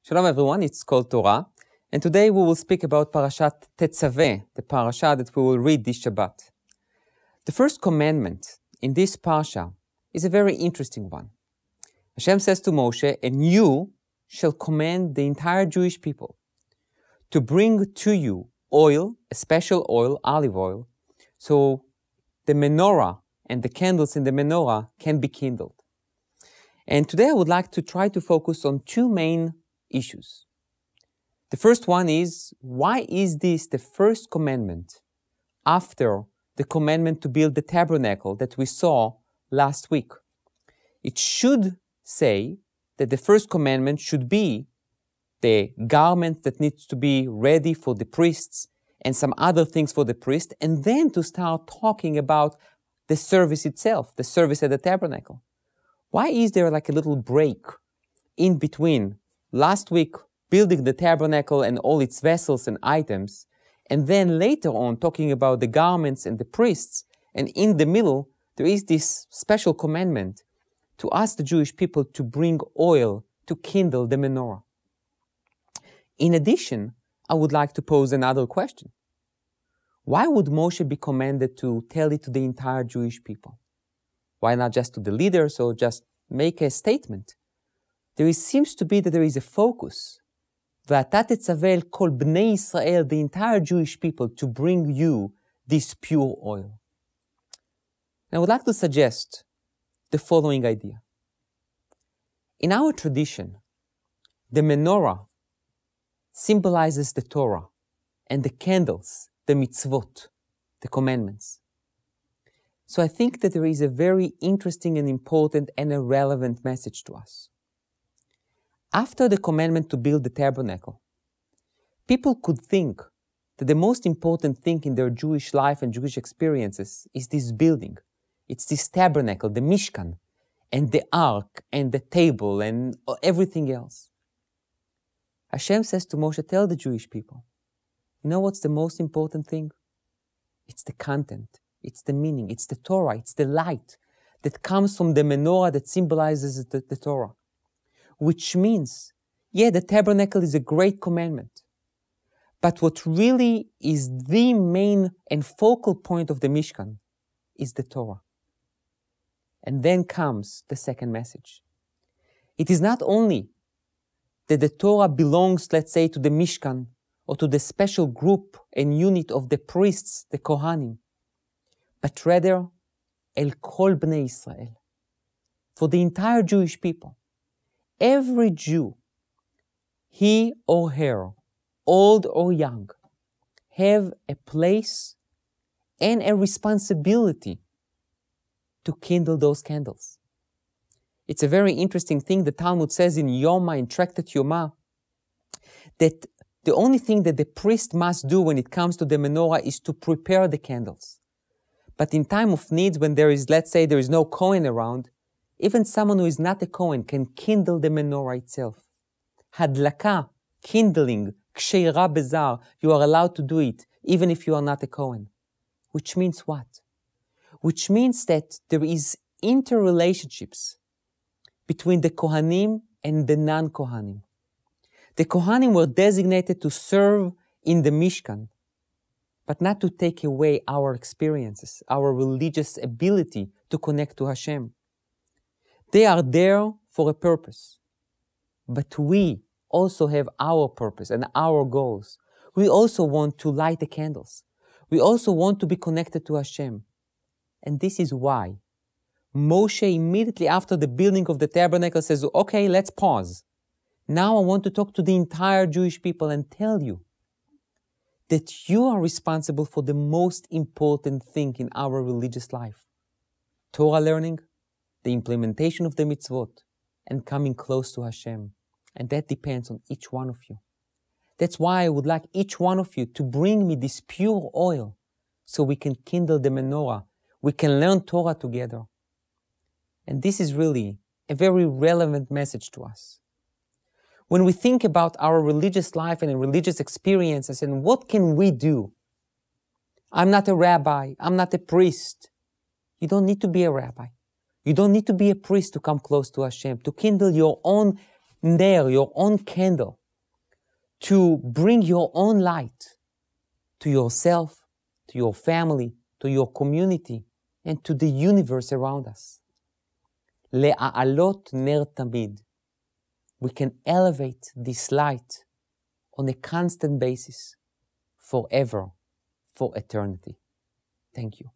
Shalom everyone, it's called Torah, and today we will speak about Parashat Tetzaveh, the parasha that we will read this Shabbat. The first commandment in this parasha is a very interesting one. Hashem says to Moshe, "And you shall command the entire Jewish people to bring to you oil, a special oil, olive oil, so the menorah and the candles in the menorah can be kindled." And today I would like to try to focus on two main issues. The first one is, why is this the first commandment after the commandment to build the tabernacle that we saw last week? It should say that the first commandment should be the garment that needs to be ready for the priests and some other things for the priest, and then to start talking about the service itself, the service at the tabernacle. Why is there like a little break in between last week building the tabernacle and all its vessels and items, and then later on talking about the garments and the priests, and in the middle there is this special commandment to ask the Jewish people to bring oil to kindle the menorah? In addition, I would like to pose another question. Why would Moshe be commanded to tell it to the entire Jewish people? Why not just to the leaders or just make a statement? Seems to be that there is a focus. V'ata tetzaveh kol bnei Israel, the entire Jewish people, to bring you this pure oil. And I would like to suggest the following idea. In our tradition, the menorah symbolizes the Torah, and the candles, the mitzvot, the commandments. So I think that there is a very interesting and important and a relevant message to us. After the commandment to build the tabernacle, people could think that the most important thing in their Jewish life and Jewish experiences is this building. It's this tabernacle, the Mishkan, and the ark, and the table, and everything else. Hashem says to Moshe, tell the Jewish people, you know what's the most important thing? It's the content, it's the meaning, it's the Torah, it's the light that comes from the menorah that symbolizes the Torah. Which means, yeah, the tabernacle is a great commandment. But what really is the main and focal point of the Mishkan is the Torah. And then comes the second message. It is not only that the Torah belongs, let's say, to the Mishkan or to the special group and unit of the priests, the Kohanim, but rather, El Kol Bnei Israel, for the entire Jewish people. Every Jew, he or her, old or young, have a place and a responsibility to kindle those candles. It's a very interesting thing. The Talmud says in Yoma, in Tractate Yoma, that the only thing that the priest must do when it comes to the menorah is to prepare the candles. But in time of needs, when there is, let's say, there is no Kohen around, even someone who is not a Kohen can kindle the menorah itself. Hadlaka, kindling, ksheira bezar, you are allowed to do it, even if you are not a Kohen. Which means what? Which means that there is interrelationships between the Kohanim and the non-Kohanim. The Kohanim were designated to serve in the Mishkan, but not to take away our experiences, our religious ability to connect to Hashem. They are there for a purpose. But we also have our purpose and our goals. We also want to light the candles. We also want to be connected to Hashem. And this is why Moshe, immediately after the building of the tabernacle, says, okay, let's pause. Now I want to talk to the entire Jewish people and tell you that you are responsible for the most important thing in our religious life. Torah learning, the implementation of the mitzvot, and coming close to Hashem. And that depends on each one of you. That's why I would like each one of you to bring me this pure oil so we can kindle the menorah. We can learn Torah together. And this is really a very relevant message to us. When we think about our religious life and religious experiences and what can we do? I'm not a rabbi. I'm not a priest. You don't need to be a rabbi. You don't need to be a priest to come close to Hashem, to kindle your own ner, your own candle, to bring your own light to yourself, to your family, to your community, and to the universe around us. Le'a'alot ner tamid. We can elevate this light on a constant basis, forever, for eternity. Thank you.